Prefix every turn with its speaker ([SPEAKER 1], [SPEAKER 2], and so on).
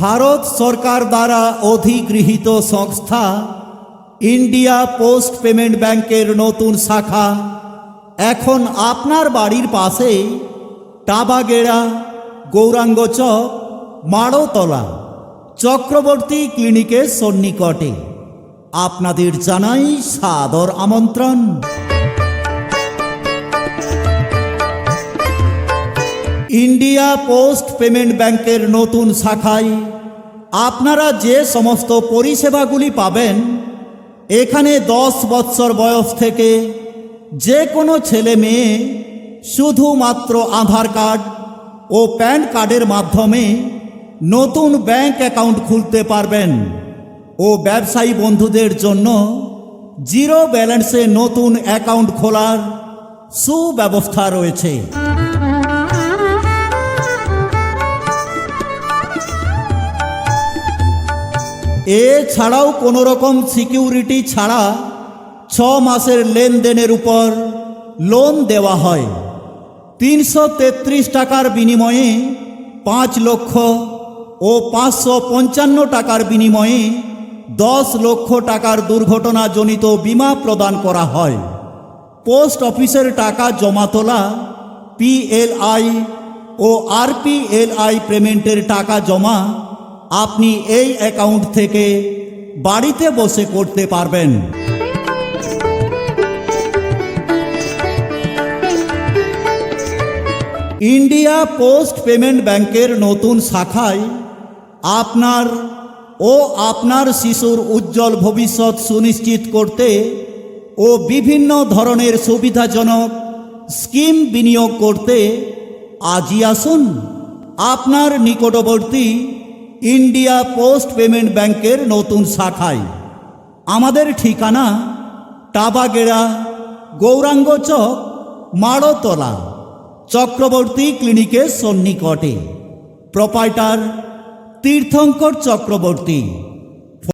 [SPEAKER 1] ভারত সরকার দ্বারা অধিগৃহীত সংস্থা India post payment ব্যাংকের নতুন শাখা এখন আপনার বাড়ির পাশে টাবাগেড়া, গৌরাঙ্গ চক, মাড়োতলা চক্রবর্তী ক্লিনিকের সন্নিকটে। আপনাদের জানাই সাদর আমন্ত্রণ। ইন্ডিয়া পোস্ট পেমেন্ট ব্যাংকের নতুন শাখায় আপনারা যে সমস্ত পরিষেবাগুলি পাবেন, এখানে 10 বৎসর বয়স থেকে যে কোনো ছেলে মেয়ে শুধুমাত্র আধার কার্ড ও প্যান কার্ডের মাধ্যমে নতুন ব্যাংক অ্যাকাউন্ট খুলতে পারবেন ও ব্যবসায়ী বন্ধুদের জন্য জিরো ব্যালেন্সে নতুন অ্যাকাউন্ট খোলার সুব্যবস্থা রয়েছে। এছাড়াও কোনো রকম সিকিউরিটি ছাড়া 6 মাসের লেনদেনের উপর লোন দেওয়া হয়। 333 টাকার বিনিময়ে 5 লক্ষ ও 555 টাকার বিনিময়ে 10 লক্ষ টাকার দুর্ঘটনাজনিত বীমা প্রদান করা হয়। পোস্ট অফিসের টাকা জমা তোলা, পিএলআই ও আরপিএলআই পেমেন্টের টাকা জমা আপনি এই অ্যাকাউন্ট থেকে বাড়িতে বসে করতে পারবেন। ইন্ডিয়া পোস্ট পেমেন্ট ব্যাংকের নতুন শাখায় আপনার ও আপনার শিশুর উজ্জ্বল ভবিষ্যৎ সুনিশ্চিত করতে ও বিভিন্ন ধরনের সুবিধাজনক স্কিম বিনিয়োগ করতে আজই আসুন আপনার নিকটবর্তী ইন্ডিয়া পোস্ট পেমেন্ট ব্যাংকের নতুন শাখায়। আমাদের ঠিকানা টাবাগেড়া, গৌরাঙ্গ চক, মাড়োতলা চক্রবর্তী ক্লিনিকের সন্নিকটে। প্রোপাইটার তীর্থঙ্কর চক্রবর্তী।